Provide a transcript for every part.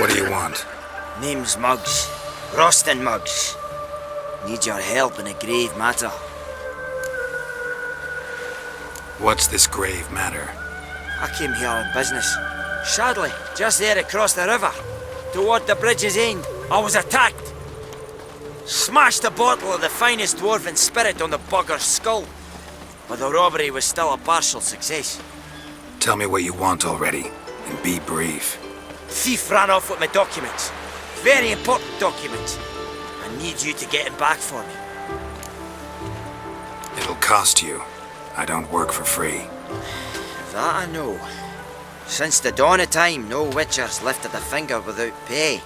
What do you want? Name's Muggs. Rostin Muggs. Need your help in a grave matter. What's this grave matter? I came here on business. Sadly, just there across the river, toward the bridge's end, I was attacked. Smashed a bottle of the finest dwarven spirit on the bugger's skull. But the robbery was still a partial success. Tell me what you want already, and be brief. Thief ran off with my documents. Very important documents. I need you to get him back for me. It'll cost you. I don't work for free. That I know. Since the dawn of time, no witcher's lifted a finger without pay.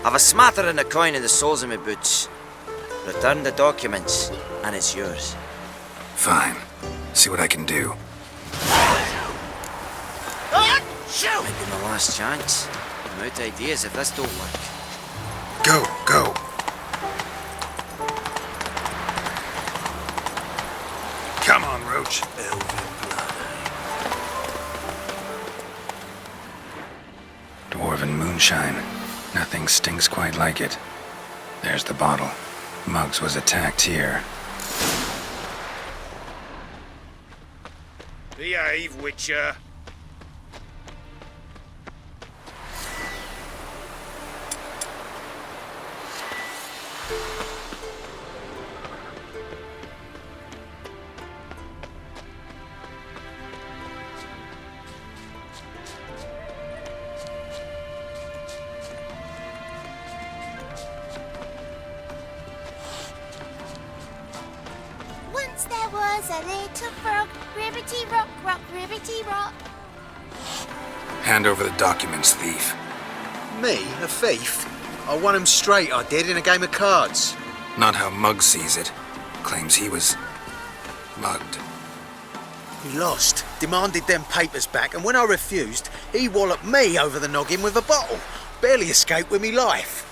I've a smattering of coin in the soles of my boots. Return the documents, and it's yours. Fine. See what I can do. Might be my last chance. I'm out of ideas if this don't work. Go, go. Come on, Roach. Dwarven moonshine. Nothing stinks quite like it. There's the bottle. Muggs was attacked here. Behave, Witcher. Once there was a little frog, ribbity rock, rock, ribbity rock. Hand over the documents, thief. Me? A thief? I won him straight, I did, in a game of cards. Not how Muggs sees it. Claims he was mugged. He lost, demanded them papers back, and when I refused, he walloped me over the noggin with a bottle. Barely escaped with me life.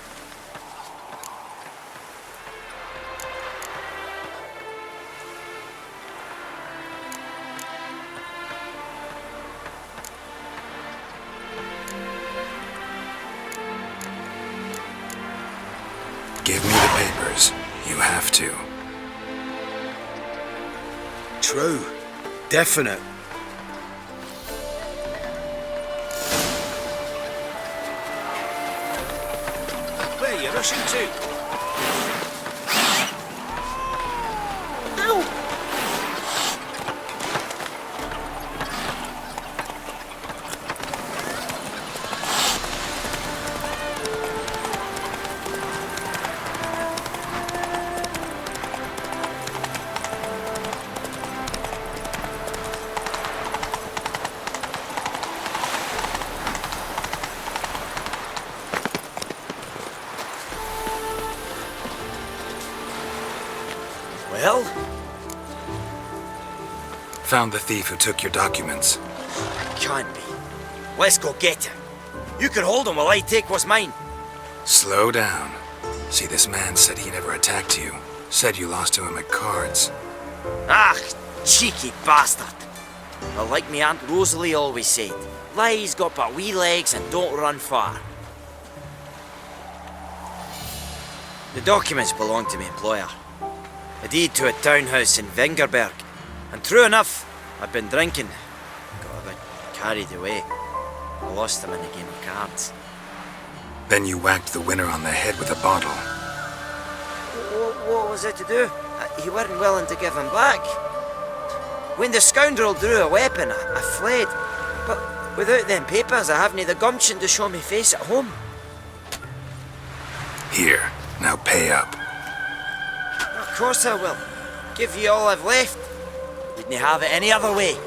Give me the papers. You have to. True. Definite. Where are you rushing to? Well? Found the thief who took your documents. Can't be. Let's go get him. You can hold him while I take what's mine. Slow down. See, this man said he never attacked you. Said you lost to him at cards. Ah, cheeky bastard. Well, like me Aunt Rosalie always said, lies got but wee legs and don't run far. The documents belong to my employer. A deed to a townhouse in Vingerberg. And true enough, I'd been drinking. Got a bit carried away. I lost them in a game of cards. Then you whacked the winner on the head with a bottle. What was it to do? He weren't willing to give him back. When the scoundrel drew a weapon, I fled. But without them papers, I haven't the gumption to show me face at home. Here, now pay up. Of course I will. Give you all I've left. Wouldn't have it any other way.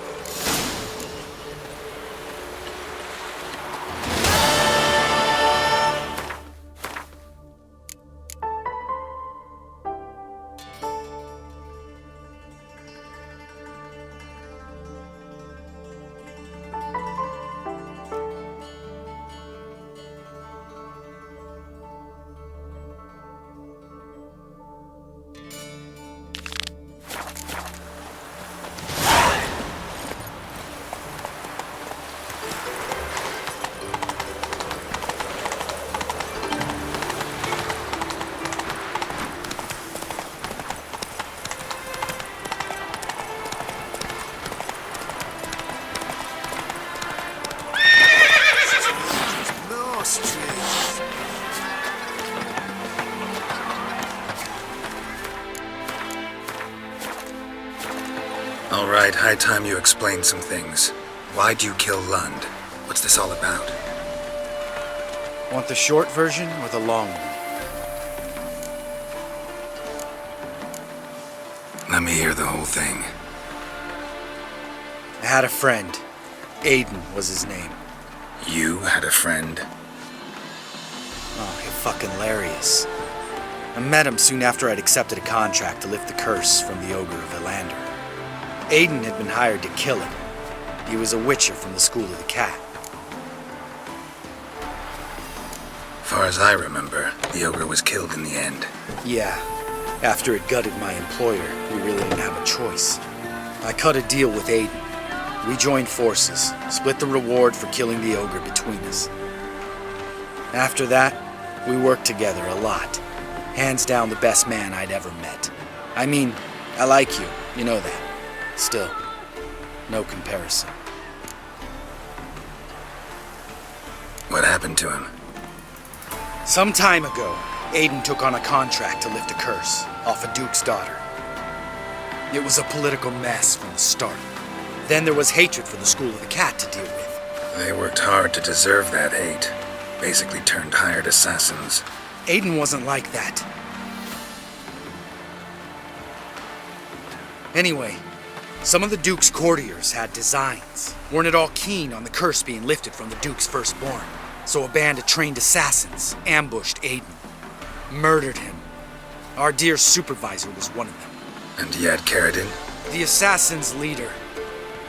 All right, high time you explain some things. Why'd you kill Lund? What's this all about? Want the short version or the long one? Let me hear the whole thing. I had a friend. Aiden was his name. You had a friend? Oh, you're fucking hilarious. I met him soon after I'd accepted a contract to lift the curse from the Ogre of Elander. Aiden had been hired to kill him. He was a witcher from the School of the Cat. Far as I remember, the ogre was killed in the end. Yeah, after it gutted my employer, we really didn't have a choice. I cut a deal with Aiden. We joined forces, split the reward for killing the ogre between us. After that, we worked together a lot. Hands down the best man I'd ever met. I mean, I like you, you know that. Still, no comparison. What happened to him? Some time ago, Aiden took on a contract to lift a curse off a duke's daughter. It was a political mess from the start. Then there was hatred for the School of the Cat to deal with. They worked hard to deserve that hate. Basically turned hired assassins. Aiden wasn't like that. Anyway, some of the Duke's courtiers had designs. Weren't at all keen on the curse being lifted from the Duke's firstborn. So a band of trained assassins ambushed Aiden. Murdered him. Our dear supervisor was one of them. And he had Carradine? The assassin's leader.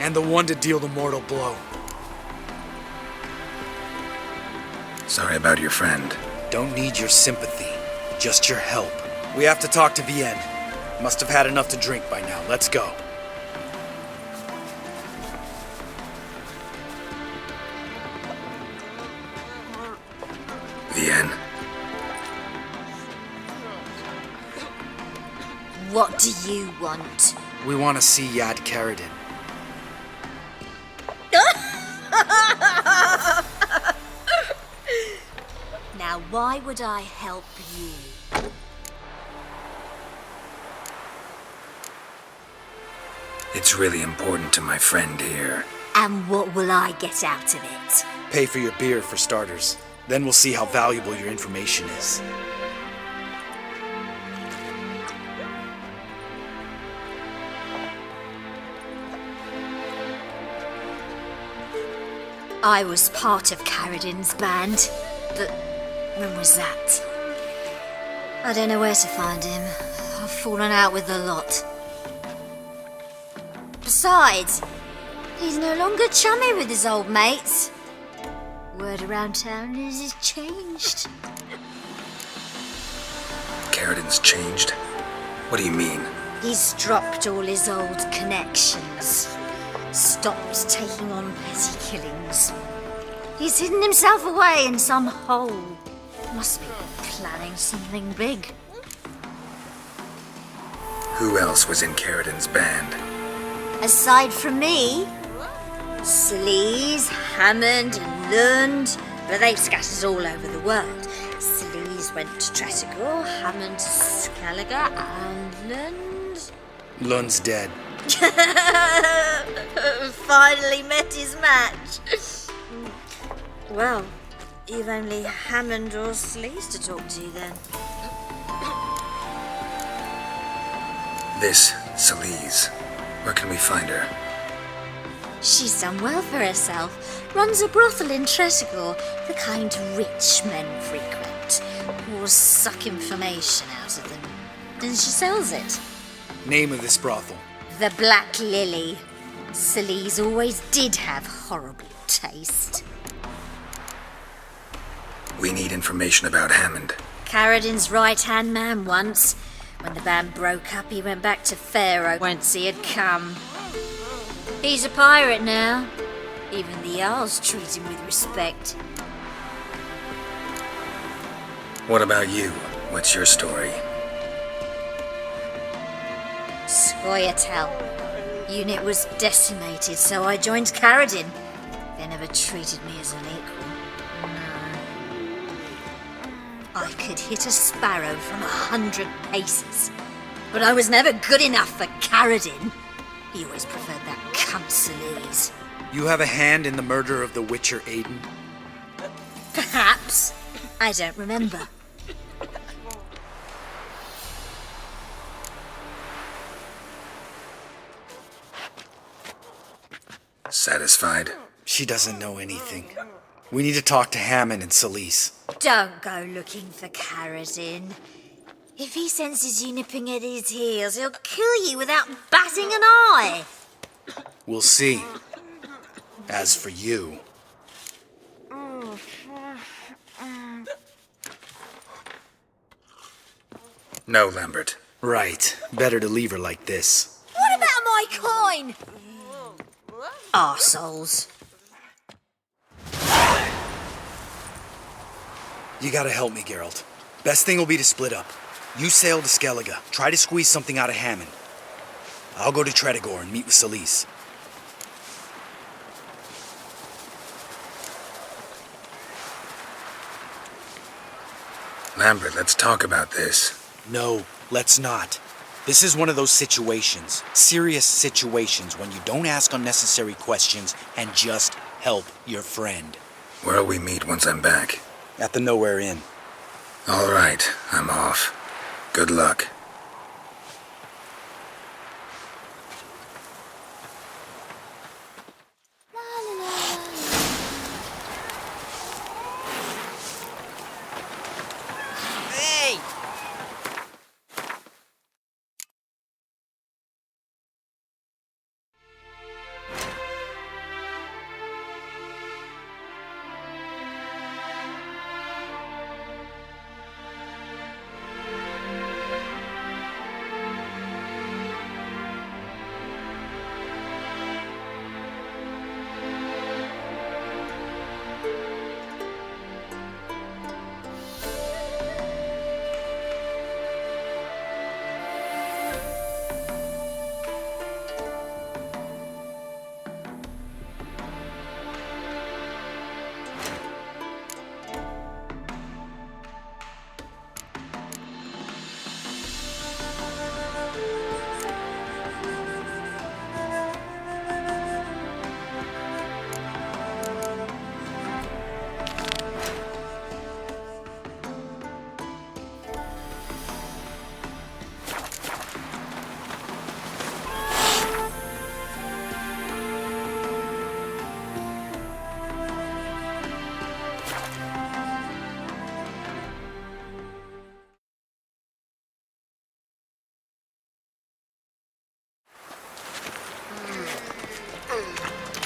And the one to deal the mortal blow. Sorry about your friend. Don't need your sympathy. Just your help. We have to talk to Vienne. Must have had enough to drink by now. Let's go. Vienne? What do you want? We want to see Yad Carradine. Now, why would I help you? It's really important to my friend here. And what will I get out of it? Pay for your beer, for starters. Then we'll see how valuable your information is. I was part of Carradine's band, but when was that? I don't know where to find him. I've fallen out with the lot. Besides, he's no longer chummy with his old mates. Word around town is he's changed. Carradine's changed? What do you mean? He's dropped all his old connections. Stopped taking on petty killings. He's hidden himself away in some hole. Must be planning something big. Who else was in Carradine's band? Aside from me, Sleaze, Hammond and Lund, but they've scattered all over the world. Sleaze went to Tretigor, Hammond to Skellige, and Lund... Lund's dead. Finally met his match. Well, you've only Hammond or Sleaze to talk to then. This, Sleaze. Where can we find her? She's done well for herself. Runs a brothel in Tretigor, the kind rich men frequent. Or suck information out of them. Then she sells it. Name of this brothel? The Black Lily. Sleaze always did have horrible taste. We need information about Hammond. Carradine's right-hand man once. When the band broke up, he went back to Pharaoh once he had come. He's a pirate now. Even the Jarls treat him with respect. What about you? What's your story? Scoia'tael. Unit was decimated, so I joined Carradine. They never treated me as an equal. No. I could hit a sparrow from 100 paces, but I was never good enough for Carradine. You always preferred that cunt Celise. You have a hand in the murder of the Witcher, Aiden? Perhaps. I don't remember. Satisfied? She doesn't know anything. We need to talk to Hammond and Celise. Don't go looking for Karazin. If he senses you nipping at his heels, he'll kill you without batting an eye. We'll see. As for you... No, Lambert. Right. Better to leave her like this. What about my coin? Arseholes. You gotta help me, Geralt. Best thing will be to split up. You sail to Skellige. Try to squeeze something out of Hammond. I'll go to Tretogor and meet with Celise. Lambert, let's talk about this. No, let's not. This is one of those situations, serious situations, when you don't ask unnecessary questions and just help your friend. Where'll we meet once I'm back? At the Nowhere Inn. All right, I'm off. Good luck. Hey!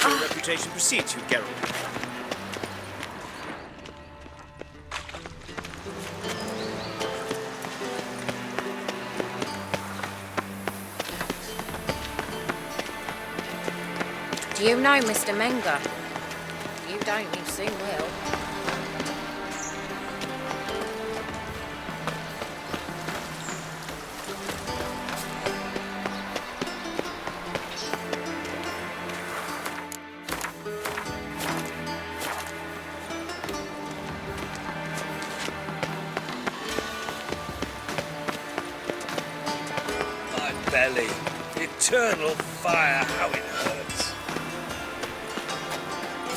Your reputation precedes you, Geralt. Do you know Mr. Menger? If you don't, you soon will. My belly. Eternal fire, how it hurts.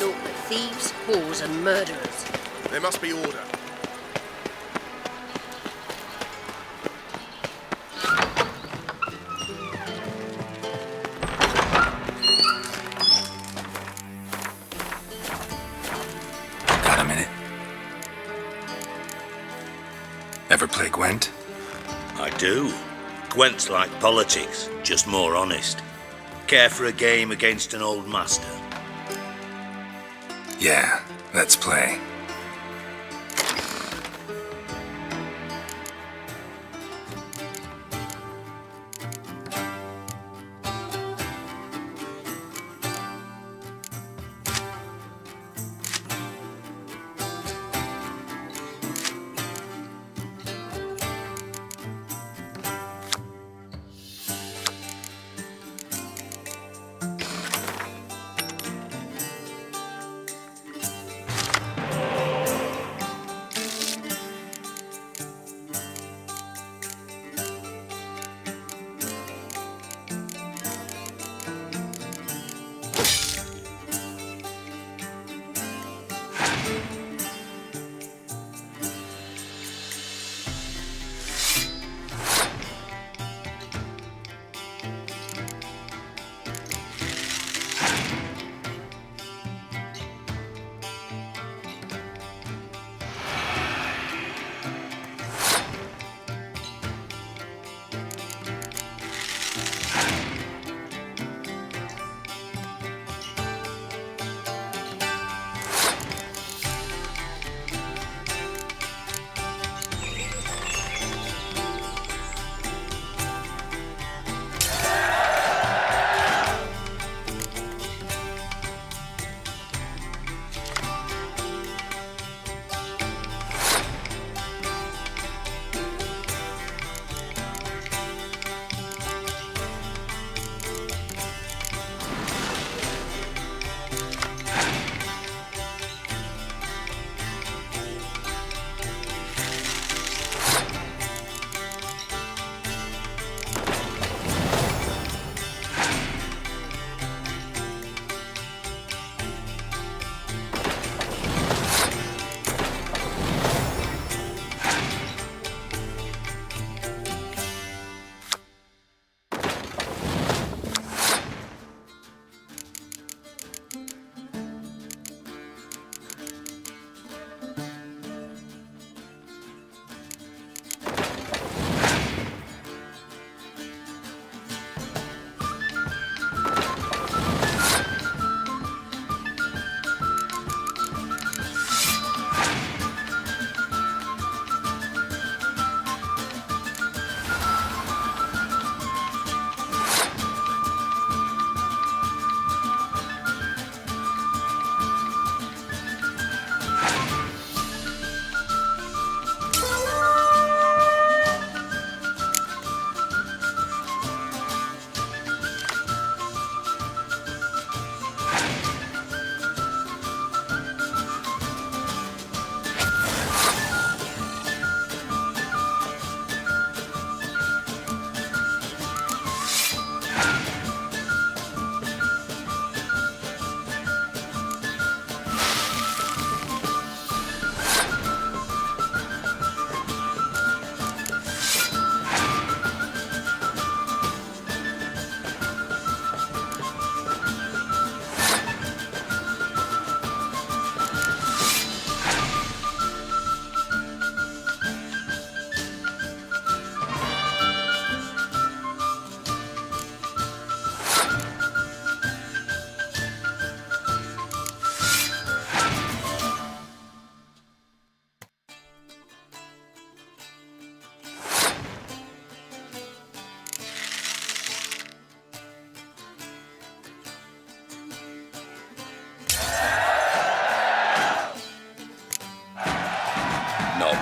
Naught but thieves, whores and murderers. There must be order. Got a minute? Ever play Gwent? I do. Gwent's like politics, just more honest. Care for a game against an old master? Yeah, let's play.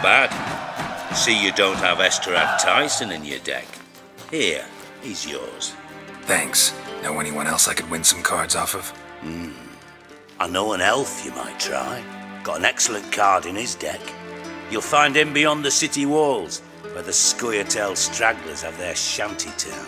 bad. See you don't have Esterad Tyson in your deck. Here, he's yours. Thanks. Know anyone else I could win some cards off of? I know an elf you might try. Got an excellent card in his deck. You'll find him beyond the city walls, where the Scoia'tael stragglers have their shanty town.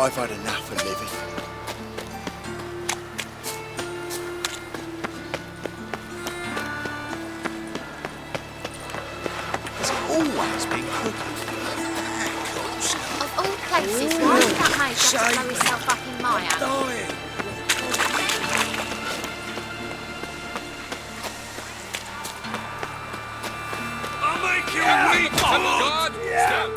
I've had enough of living. It's always been crooked. Of all places, why did that mage have to blow himself up in my house? Dying. I'll make you weak to God! Stop!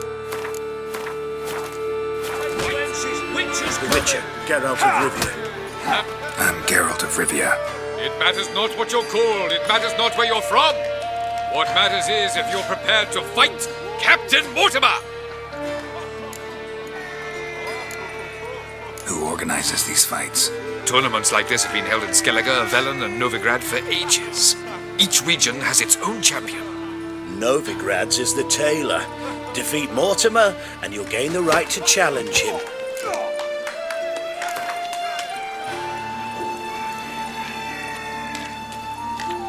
Witcher, Geralt of Rivia. I'm Geralt of Rivia. It matters not what you're called, it matters not where you're from. What matters is if you're prepared to fight Captain Mortimer! Who organizes these fights? Tournaments like this have been held in Skellige, Velen, and Novigrad for ages. Each region has its own champion. Novigrad's is the tailor. Defeat Mortimer, and you'll gain the right to challenge him.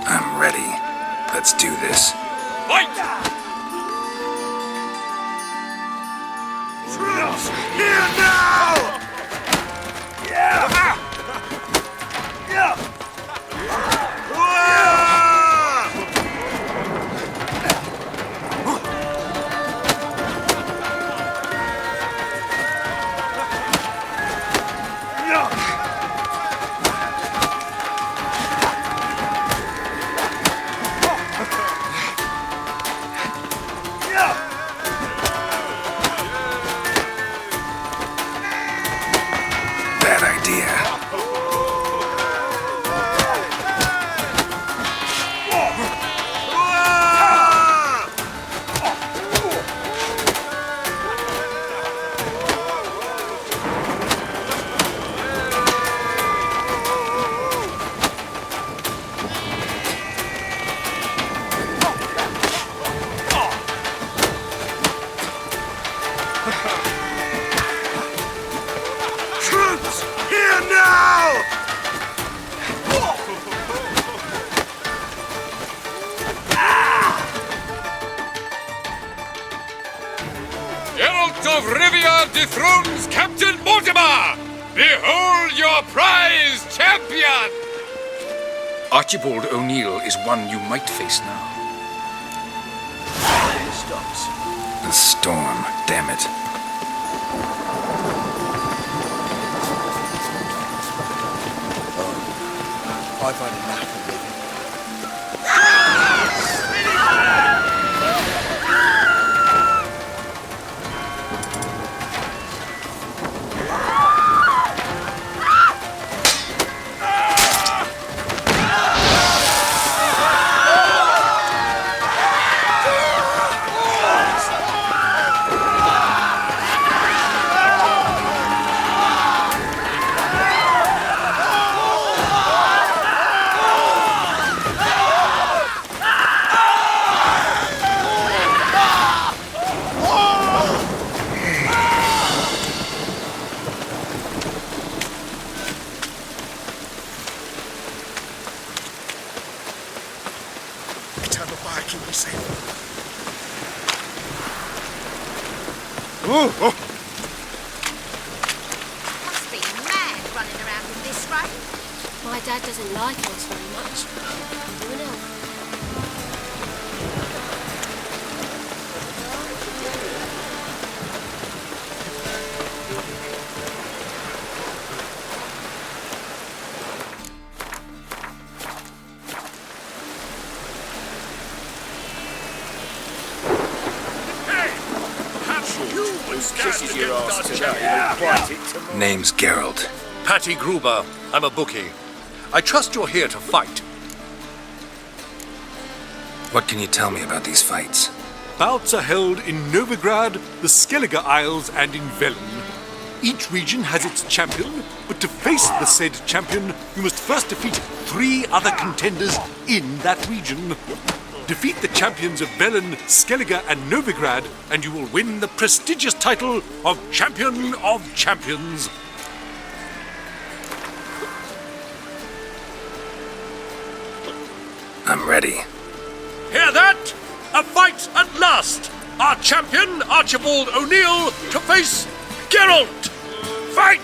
I'm ready. Let's do this. Fight! Here now! Yeah! Bad idea. Troops! Here now! Geralt of Rivia dethrones Captain Mortimer! Behold your prize champion! Archibald O'Neill is one you might face now. The storm, damn it. I've had enough of living. Must be mad running around in this rain. My dad doesn't like us very much. You know. Kisses your ass today. Name's Geralt. Patty Gruber. I'm a bookie. I trust you're here to fight. What can you tell me about these fights? Bouts are held in Novigrad, the Skellige Isles, and in Velen. Each region has its champion, but to face the said champion, you must first defeat 3 other contenders in that region. Defeat the champions of Velen, Skellige, and Novigrad, and you will win the prestigious title of Champion of Champions. I'm ready. Hear that? A fight at last! Our champion, Archibald O'Neill, to face Geralt! Fight!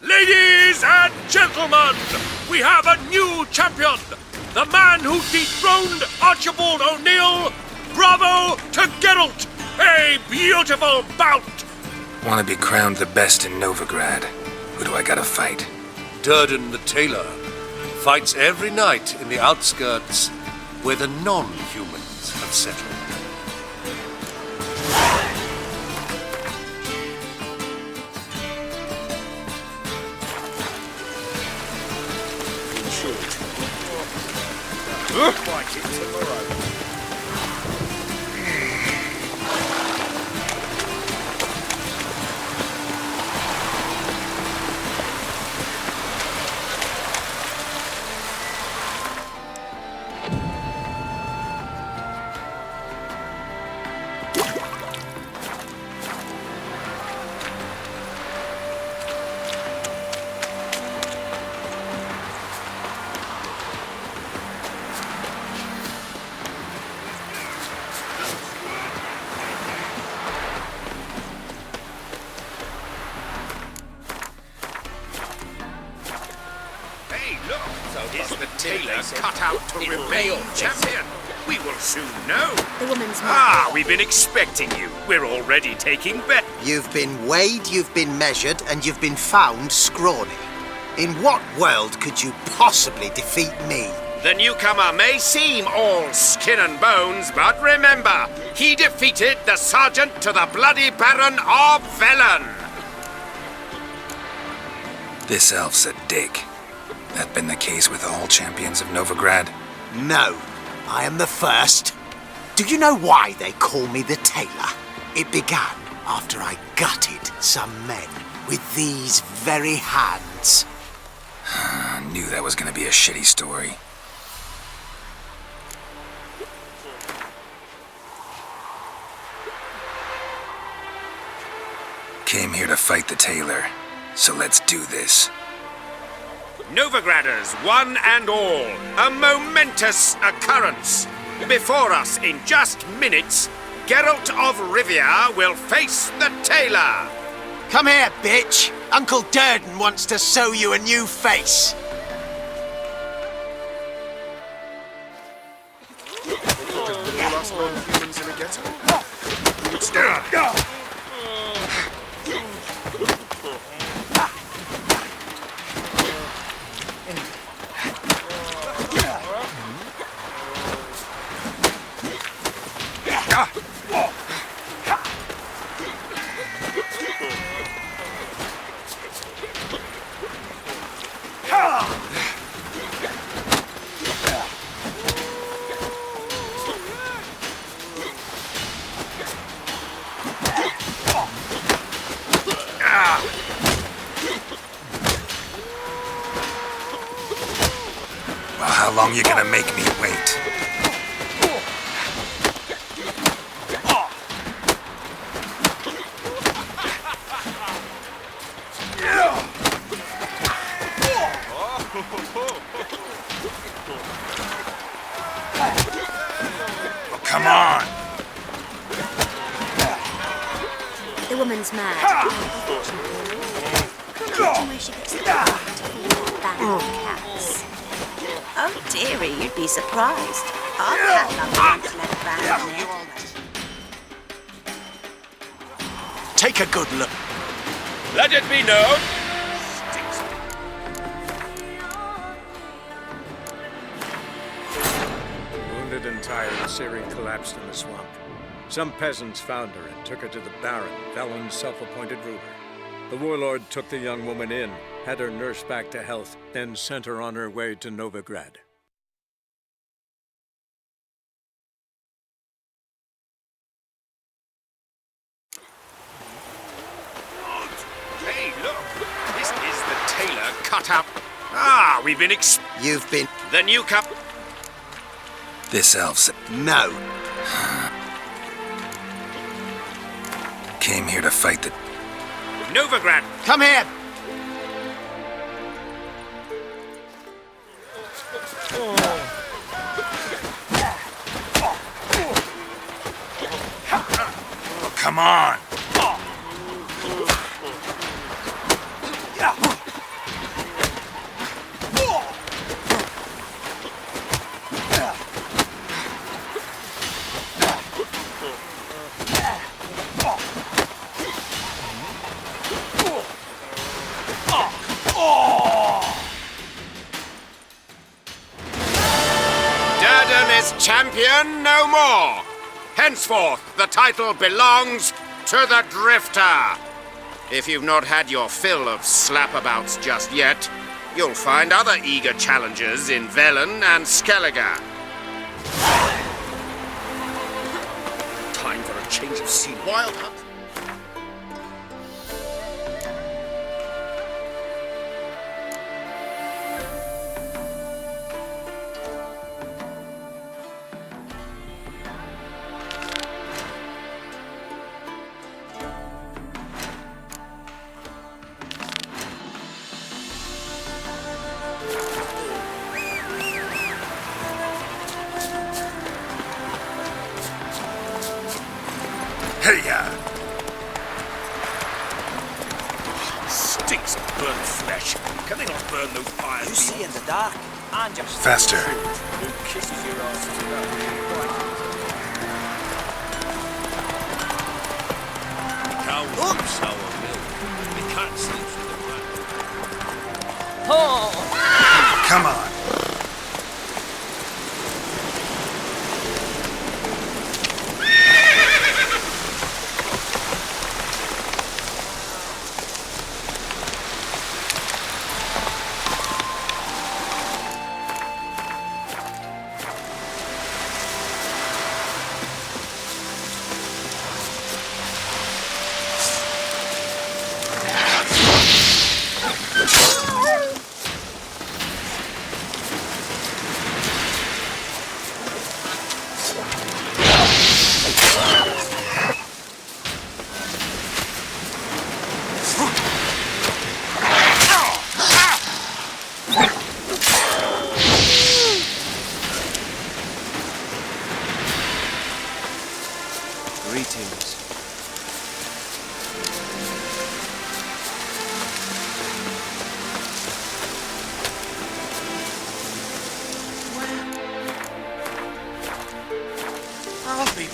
Ladies and gentlemen, we have a new champion! The man who dethroned Archibald O'Neill! Bravo to Geralt! A beautiful bout! Want to be crowned the best in Novigrad? Who do I gotta fight? Durden the tailor fights every night in the outskirts where the non-humans have settled. Fight it tomorrow. Is the tailor cut out to remain champion? We will soon know. The woman's We've been expecting you. We're already taking bet. You've been weighed, you've been measured, and you've been found scrawny. In what world could you possibly defeat me? The newcomer may seem all skin and bones, but remember, he defeated the sergeant to the bloody Baron of Velen. This elf's a dick. That been the case with all champions of Novigrad? No, I am the first. Do you know why they call me the tailor? It began after I gutted some men with these very hands. I knew that was gonna be a shitty story. Came here to fight the tailor, so let's do this. Novigraders, one and all, a momentous occurrence. Before us, in just minutes, Geralt of Rivia will face the tailor. Come here, bitch. Uncle Durden wants to sew you a new face. Well, how long you gonna make me wait? Well, come on! The woman's mad. Can't imagine where she gets the power to feed that band of cats. Oh, dearie, you'd be surprised. Our cat lover once led a band in there. Take a good look. Let it be known. Wounded and tired, Ciri collapsed in the swamp. Some peasants found her and took her to the Baron, Velen's self-appointed ruler. The warlord took the young woman in, had her nursed back to health, then sent her on her way to Novigrad. Hey, look. This is the tailor cut up. Ah, we've been You've been... The new cup. This elf's... No. Came here to fight the... Novigrad. Come here. Oh, come on! Champion no more. Henceforth, the title belongs to the Drifter. If you've not had your fill of slapabouts just yet, you'll find other eager challengers in Velen and Skellige. Time for a change of scene. Wild Hunt. Hey-ya! Stinks of burnt flesh. Can they not burn those fires? You see in the dark. I'm just... Faster. Who kisses your ass to that? The cows do sour milk. The cat sleeps with the rat. Come on!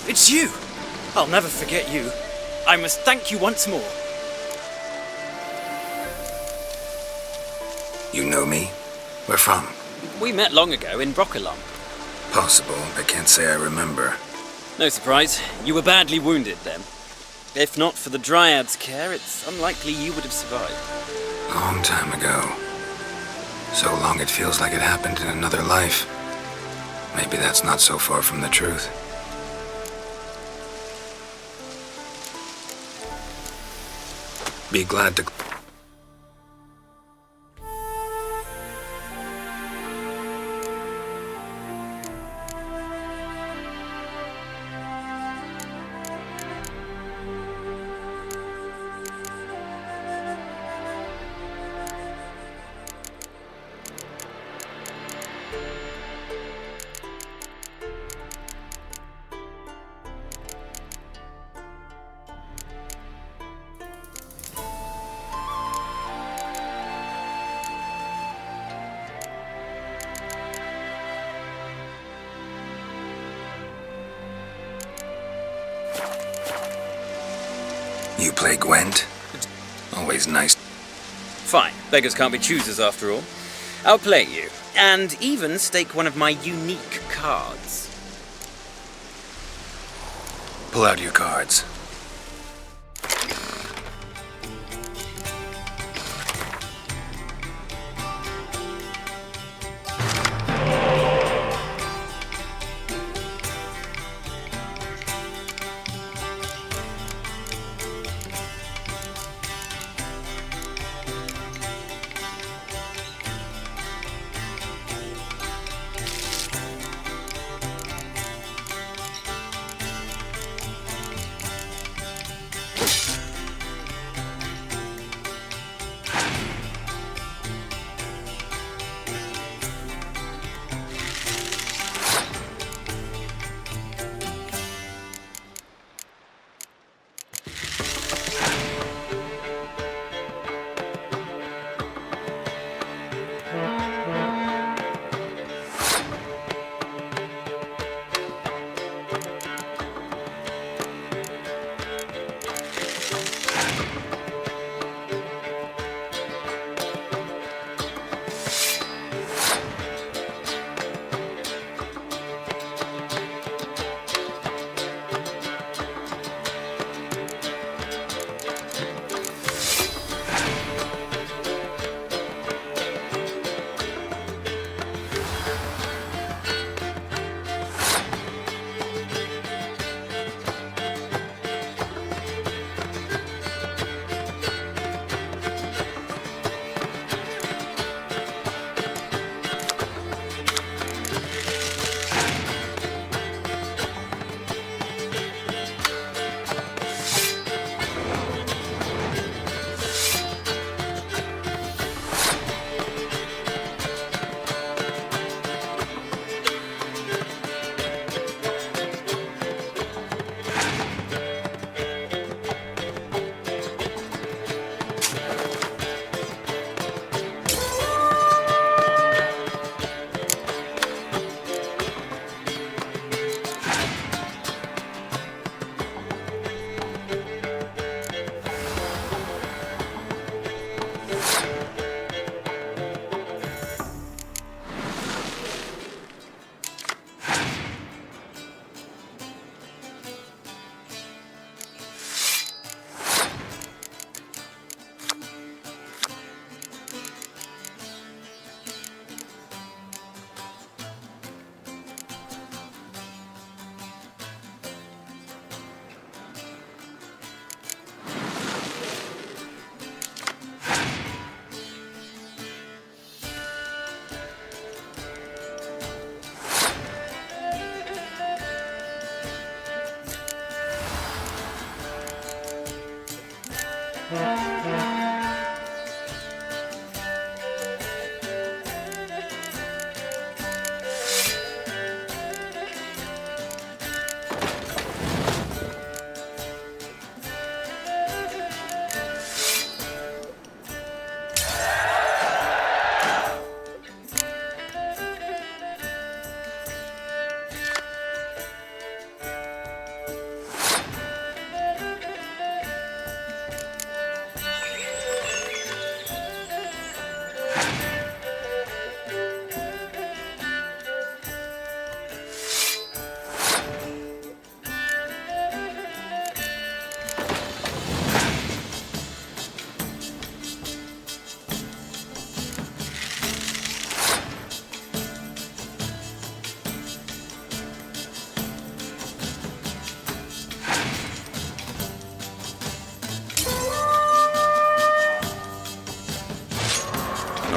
It's you! I'll never forget you. I must thank you once more. You know me? Where from? We met long ago in Broccolom. Possible. I can't say I remember. No surprise. You were badly wounded then. If not for the Dryad's care, it's unlikely you would have survived. Long time ago. So long it feels like it happened in another life. Maybe that's not so far from the truth. Be glad to... You play Gwent? Always nice. Fine. Beggars can't be choosers after all. I'll play you, and even stake one of my unique cards. Pull out your cards.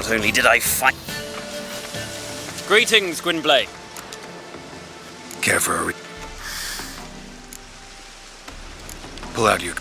Not only did I fight... Greetings, Gwynblade. Care for a Pull out your...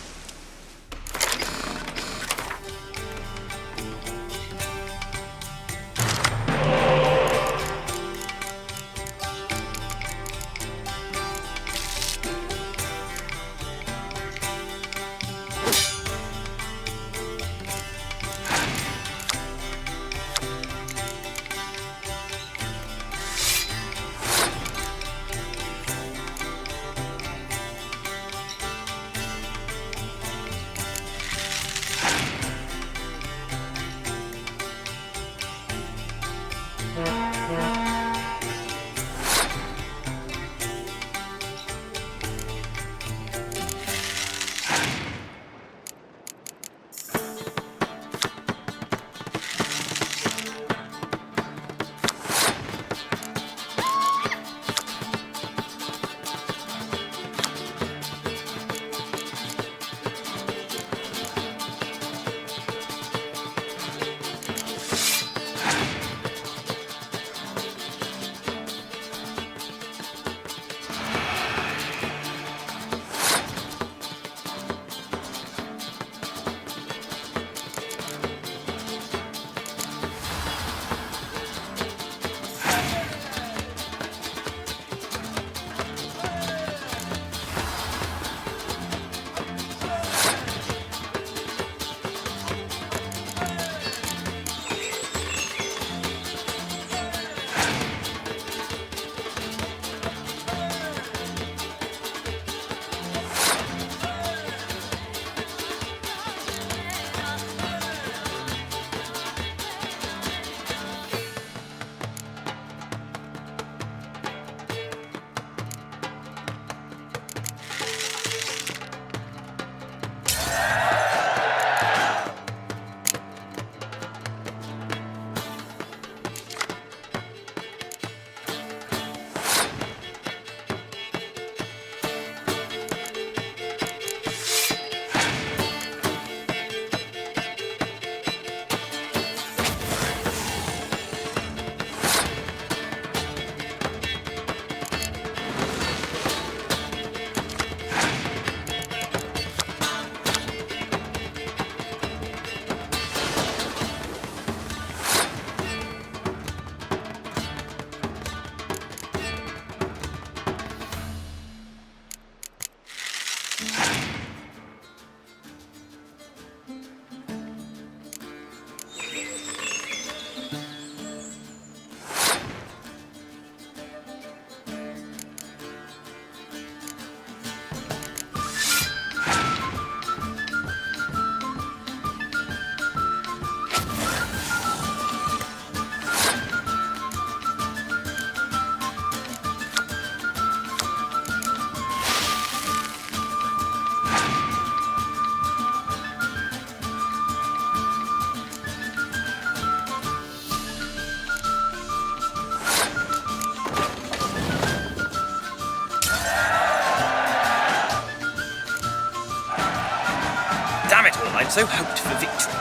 I'd so hoped for victory.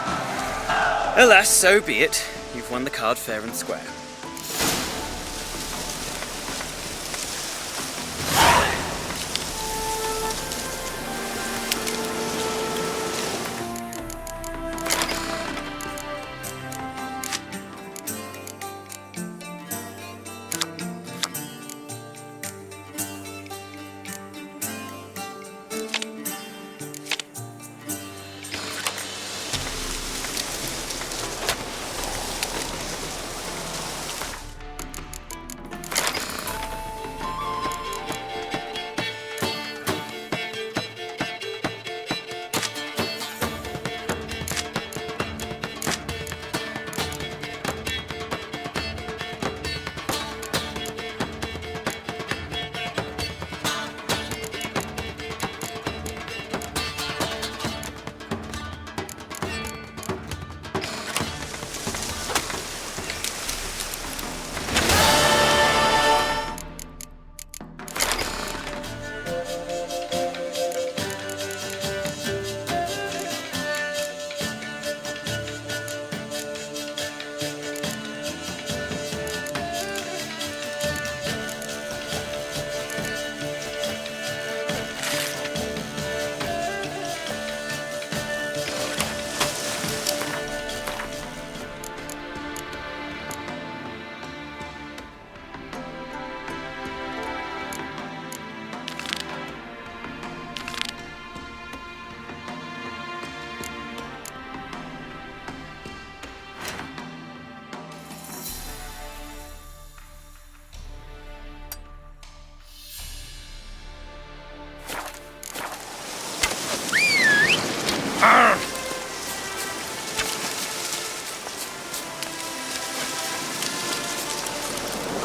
Alas, so be it. You've won the card fair and square.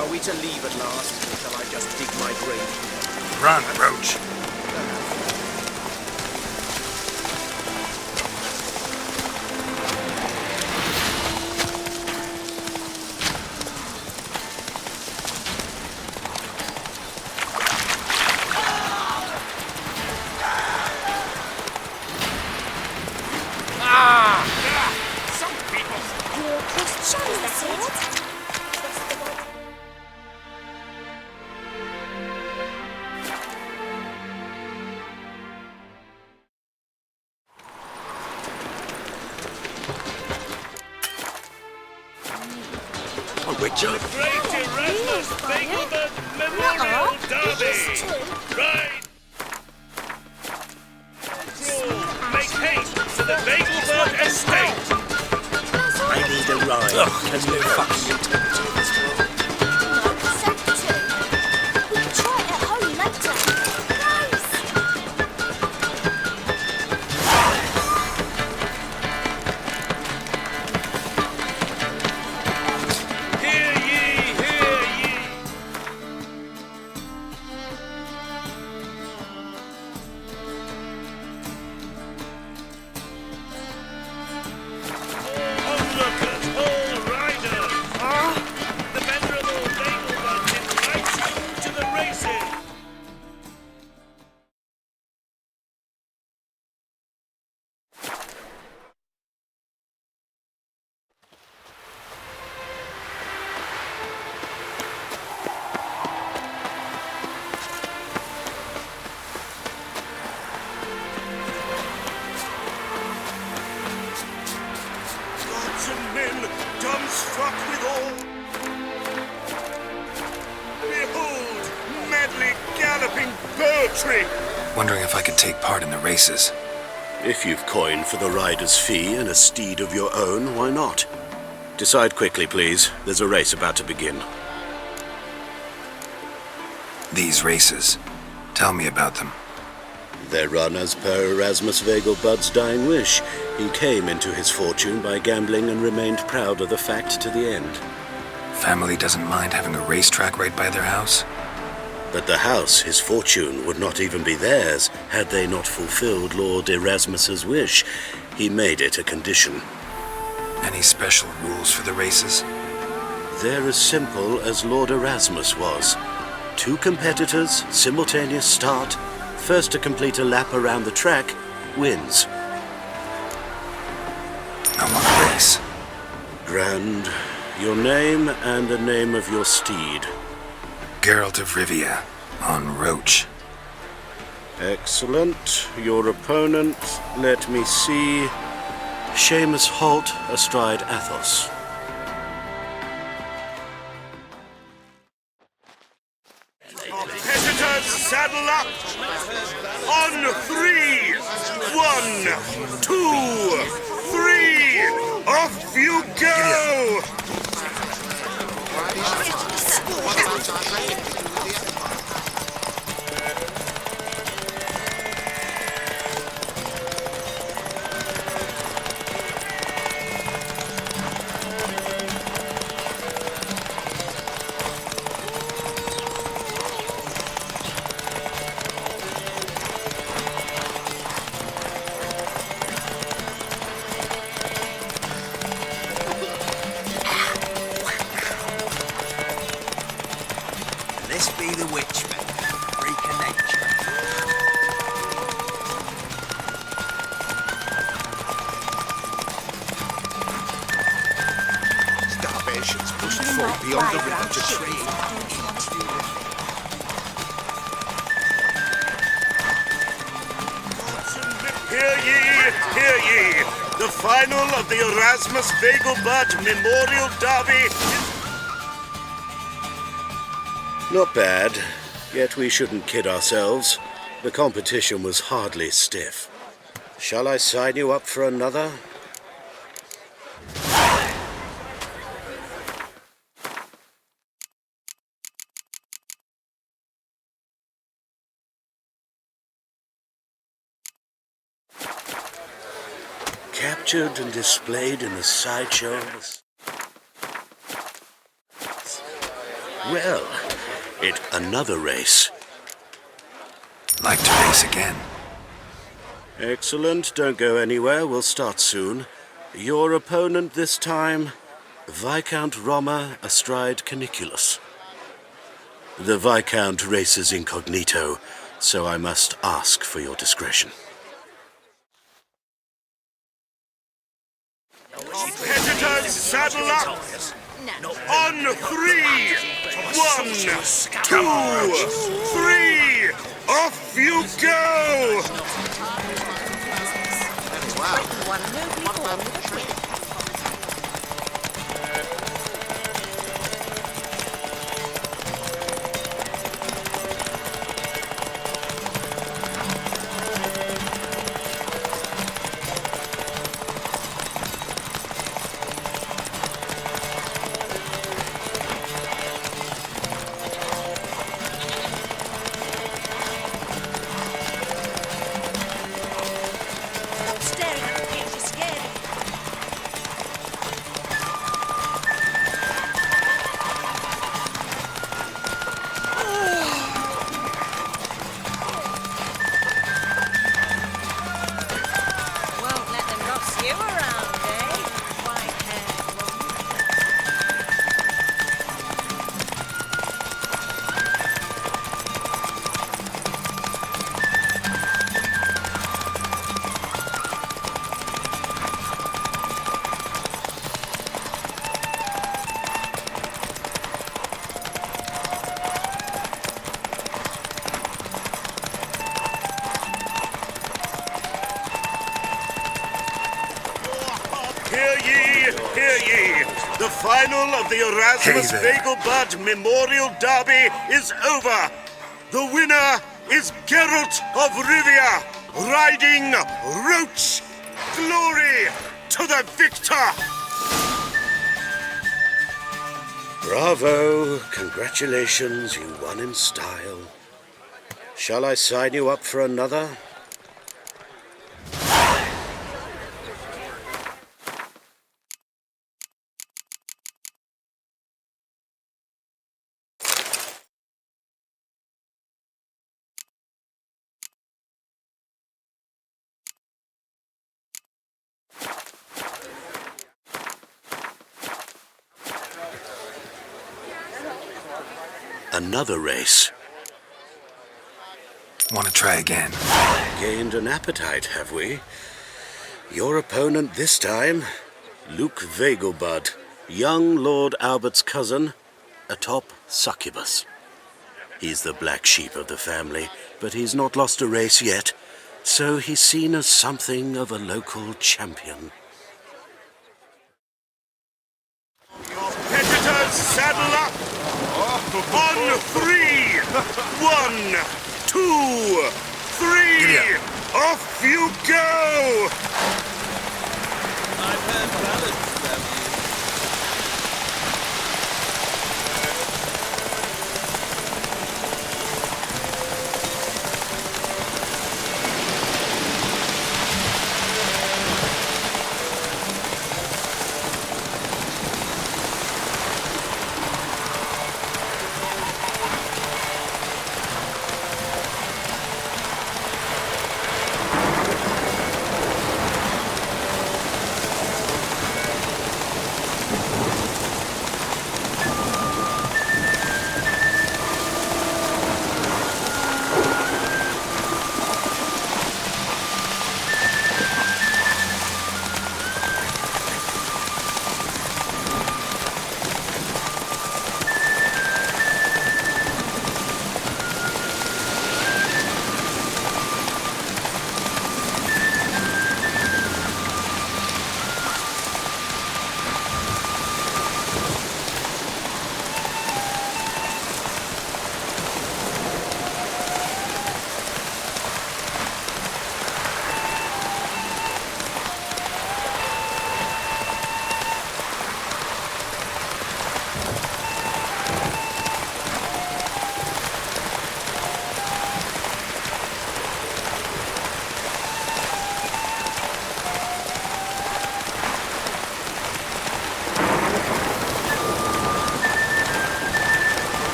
Are we to leave at last, or shall I just dig my grave? Run, Roach. The Great Erasmus Fagelman Memorial Derby! Right! Make haste to the Fagelman Estate! I need a ride. There's no fucking utility in this world. We can try it at home later. Hear ye, hear ye! Onlookers, all riders! The venerable Fagelman invites you to the races! Gods and men, dumbstruck with awe. Behold, madly galloping poetry. Wondering if I could take part in the races. If you've coin for the rider's fee and a steed of your own, why not? Decide quickly, please. There's a race about to begin. These races. Tell me about them. They're run as per Erasmus Vegelbud's dying wish. He came into his fortune by gambling and remained proud of the fact to the end. Family doesn't mind having a racetrack right by their house? But the house, his fortune, would not even be theirs had they not fulfilled Lord Erasmus's wish. He made it a condition. Any special rules for the races? They're as simple as Lord Erasmus was. 2 competitors, simultaneous start. First to complete a lap around the track wins. I want a race. Grand. Your name and the name of your steed. Geralt of Rivia, on Roach. Excellent. Your opponent, let me see. Seamus Holt astride Athos. Competitors, saddle up! On 3! 1, 2, 3! Off you go! This be the Witchman, freak of nature. Starvation's pushed folk beyond the river to trade. Hear ye, hear ye! The final of the Erasmus Vegelbud Memorial Derby is... Not bad, yet we shouldn't kid ourselves. The competition was hardly stiff. Shall I sign you up for another? Captured and displayed in the sideshows. Well, another race. Like to race again. Excellent. Don't go anywhere. We'll start soon. Your opponent this time, Viscount Roma astride Caniculus. The Viscount races incognito, so I must ask for your discretion. Competitors, saddle up! On 3! 1, 2, 3! Off you go! The final of the Erasmus Vegelbud Memorial Derby is over. The winner is Geralt of Rivia, riding Roach. Glory to the victor! Bravo! Congratulations, you won in style. Shall I sign you up for another? Another race. Want to try again? Gained an appetite, have we? Your opponent this time, Luke Vegelbud, young Lord Albert's cousin, atop Succubus. He's the black sheep of the family, but he's not lost a race yet, so he's seen as something of a local champion. Competitors, saddle up! On 3! 1, 2, 3! Off you go! I've heard ballads about you.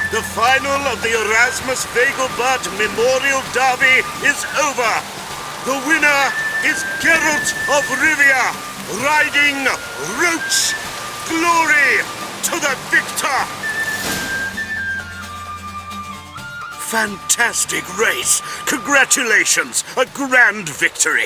The final of the Erasmus Vegelbud Memorial Derby is over. The winner is Geralt of Rivia, riding Roach. Glory to the victor! Fantastic race. Congratulations. A grand victory.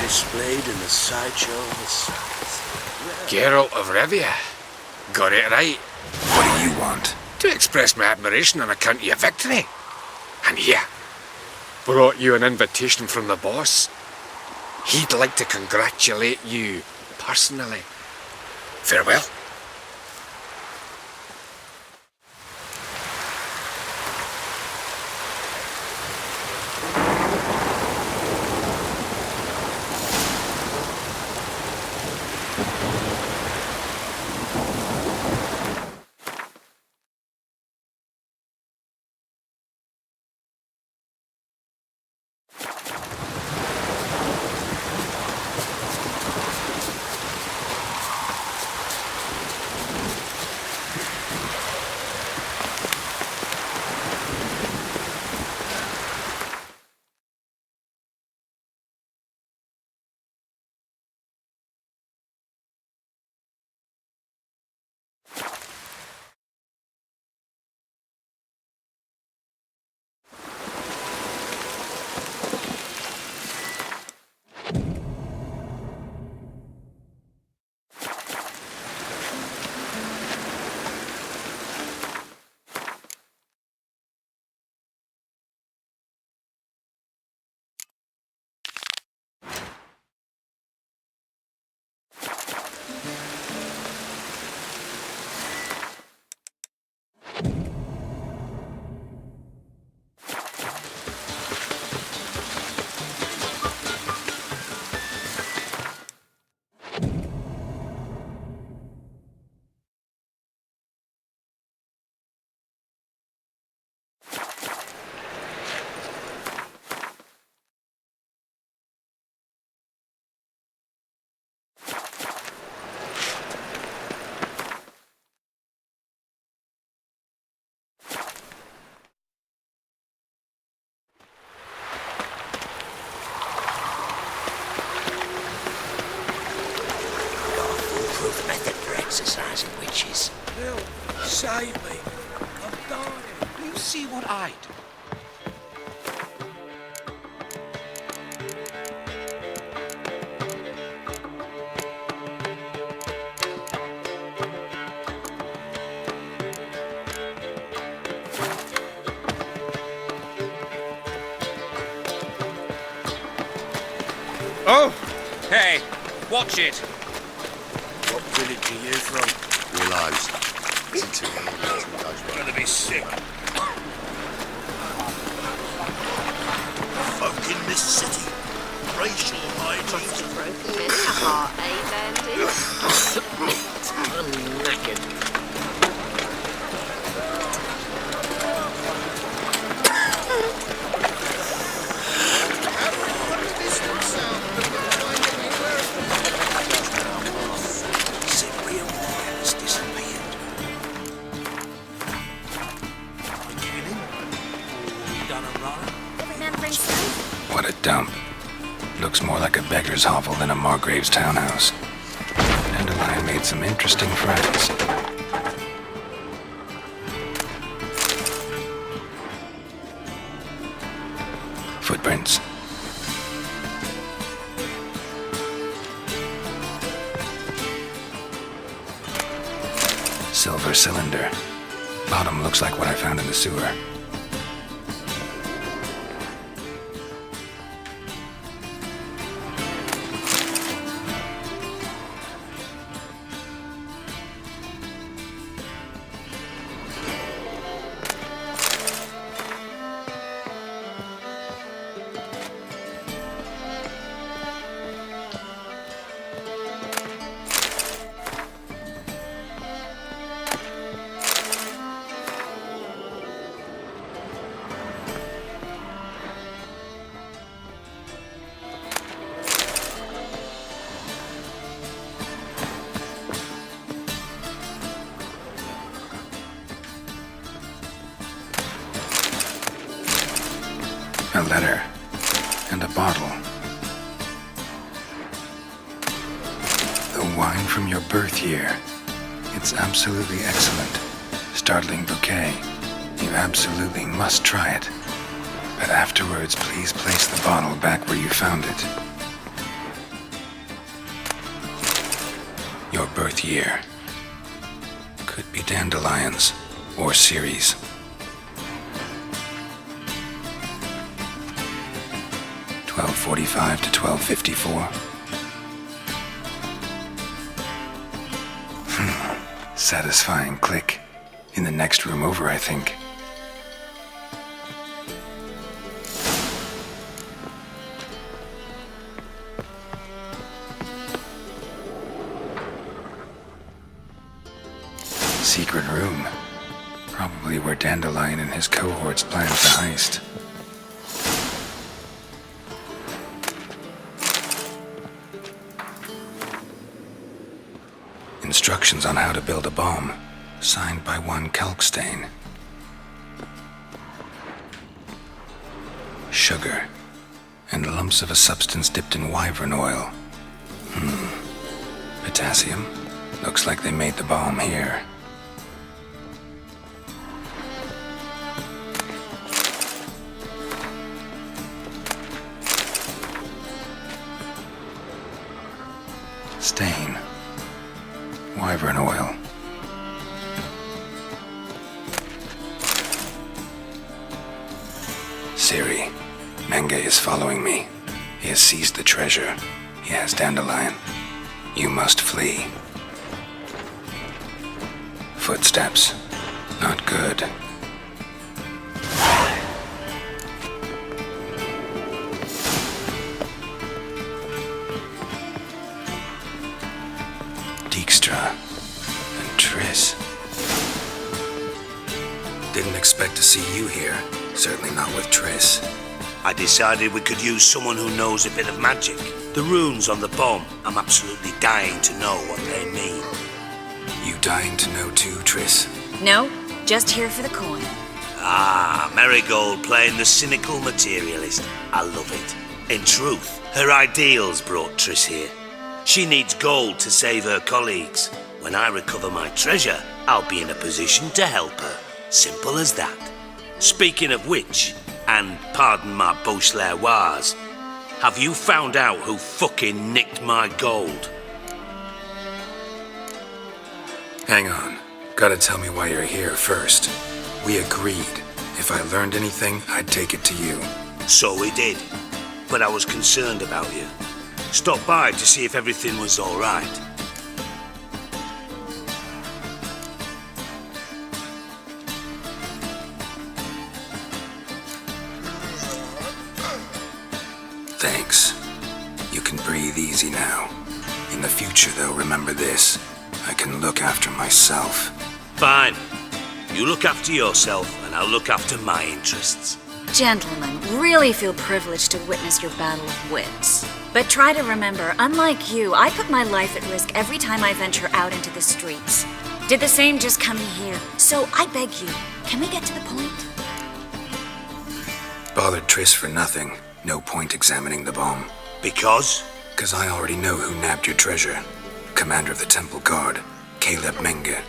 Displayed in the sideshow of the sights. Geralt of Rivia. Got it right. What do you want? To express my admiration on account of your victory. And here, brought you an invitation from the boss. He'd like to congratulate you personally. Farewell. Exercising witches. Help! Save me! I'm dying! You see what I do? Oh! Hey, watch it! What village are you from? Willows. It's too early to engage. Gonna be sick. Folk in this city. Racial hygiene. Broken in the heart, eh, Bandy? I'm knackered. What a dump. Looks more like a beggar's hovel than a Margrave's townhouse. Dandelion made some interesting friends. Footprints. Silver cylinder. Bottom looks like what I found in the sewer. letter. And a bottle. The wine from your birth year. It's absolutely excellent. Startling bouquet. You absolutely must try it. But afterwards, please place the bottle back where you found it. Your birth year. Could be dandelions or Ceres. (12:45 to 12:54). Satisfying click. In the next room over, I think. Secret room. Probably where Dandelion and his cohorts planned the heist. Instructions on how to build a bomb, signed by one Kalkstain. Sugar, and lumps of a substance dipped in wyvern oil. Potassium? Looks like they made the bomb here. Stain. Wyvern oil. Siri, Menge is following me. He has seized the treasure. He has Dandelion. You must flee. Footsteps. Not good. Dijkstra and Triss. Didn't expect to see you here. Certainly not with Triss. I decided we could use someone who knows a bit of magic. The runes on the bomb, I'm absolutely dying to know what they mean. You dying to know too, Triss? No, just here for the coin. Ah, Marigold playing the cynical materialist. I love it. In truth, her ideals brought Triss here. She needs gold to save her colleagues. When I recover my treasure, I'll be in a position to help her. Simple as that. Speaking of which, and pardon my Beauclervois, have you found out who fucking nicked my gold? Hang on. Gotta tell me why you're here first. We agreed. If I learned anything, I'd take it to you. So we did. But I was concerned about you. Stopped by to see if everything was all right. Thanks. You can breathe easy now. In the future, though, remember this. I can look after myself. Fine. You look after yourself, and I'll look after my interests. Gentlemen, really feel privileged to witness your battle of wits. But try to remember, unlike you, I put my life at risk every time I venture out into the streets. Did the same just coming here. So I beg you, can we get to the point? Bothered Triss for nothing. No point examining the bomb. Because? 'Cause I already know who nabbed your treasure. Commander of the Temple Guard, Caleb Menge.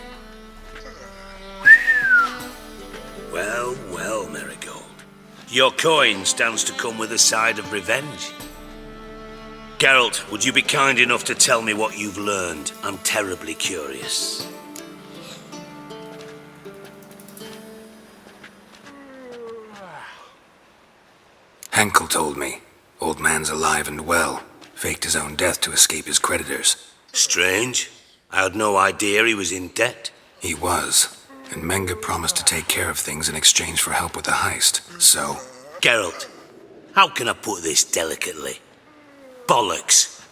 Well, well, Marigold. Your coin stands to come with a side of revenge. Geralt, would you be kind enough to tell me what you've learned? I'm terribly curious. Henkel told me. Old man's alive and well. Faked his own death to escape his creditors. Strange. I had no idea he was in debt. He was. And Menge promised to take care of things in exchange for help with the heist. So... Geralt, how can I put this delicately? Bollocks.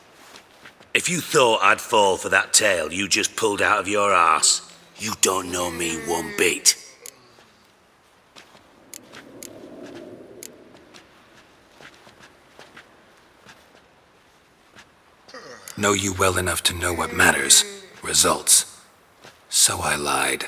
If you thought I'd fall for that tale you just pulled out of your arse, you don't know me one bit. Know you well enough to know what matters. Results. So I lied.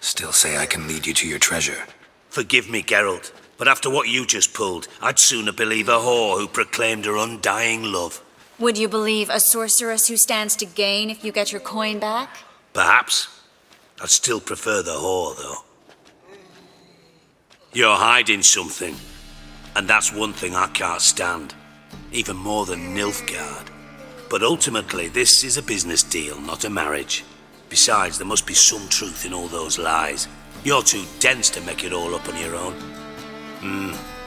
Still say I can lead you to your treasure. Forgive me, Geralt, But after what you just pulled, I'd sooner believe a whore who proclaimed her undying love. Would you believe a sorceress who stands to gain if you get your coin back? Perhaps. I'd still prefer the whore, though. You're hiding something. And that's one thing I can't stand. Even more than Nilfgaard. But ultimately, this is a business deal, not a marriage. Besides, there must be some truth in all those lies. You're too dense to make it all up on your own.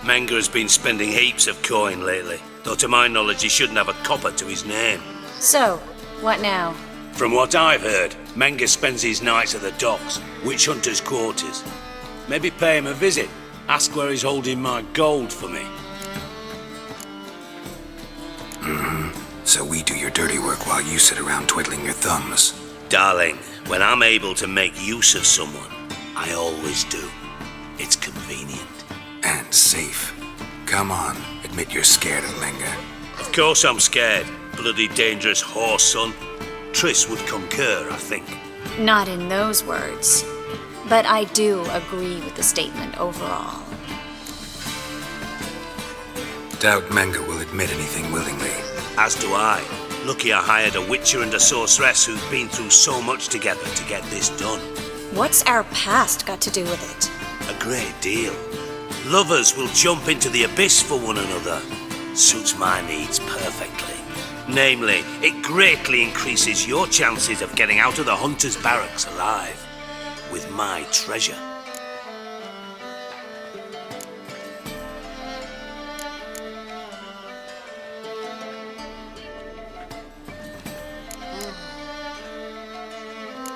Menga has been spending heaps of coin lately, though to my knowledge he shouldn't have a copper to his name. So, what now? From what I've heard, Menga spends his nights at the docks, witch hunters' quarters. Maybe pay him a visit, ask where he's holding my gold for me. So we do your dirty work while you sit around twiddling your thumbs. Darling, when I'm able to make use of someone, I always do. It's convenient. And safe. Come on, admit you're scared of Menga. Of course I'm scared. Bloody dangerous horse, son. Triss would concur, I think. Not in those words. But I do agree with the statement overall. Doubt Menga will admit anything willingly. As do I. Lucky I hired a witcher and a sorceress who've been through so much together to get this done. What's our past got to do with it? A great deal. Lovers will jump into the abyss for one another. Suits my needs perfectly. Namely, it greatly increases your chances of getting out of the hunter's barracks alive. With my treasure.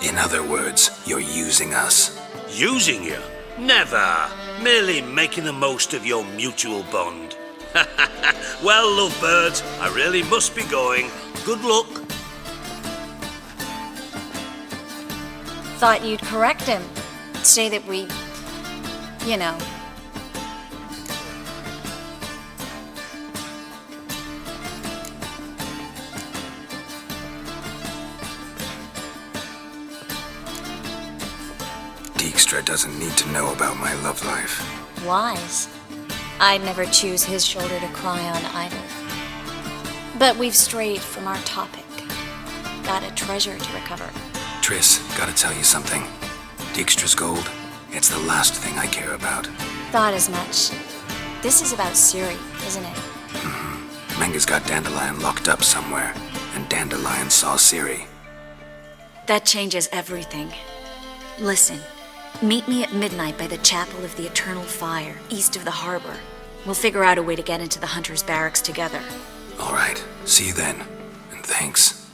In other words, you're using us. Using you? Never. Merely making the most of your mutual bond. Well, lovebirds, I really must be going. Good luck. Thought you'd correct him. Say that we... you know... Dijkstra doesn't need to know about my love life. Wise. I'd never choose his shoulder to cry on either. But we've strayed from our topic. Got a treasure to recover. Triss, gotta tell you something. Dijkstra's gold, it's the last thing I care about. Thought as much. This is about Ciri, isn't it? Menga's got Dandelion locked up somewhere, and Dandelion saw Ciri. That changes everything. Listen, meet me at midnight by the Chapel of the Eternal Fire, east of the harbor. We'll figure out a way to get into the Hunter's Barracks together. All right, see you then, and thanks.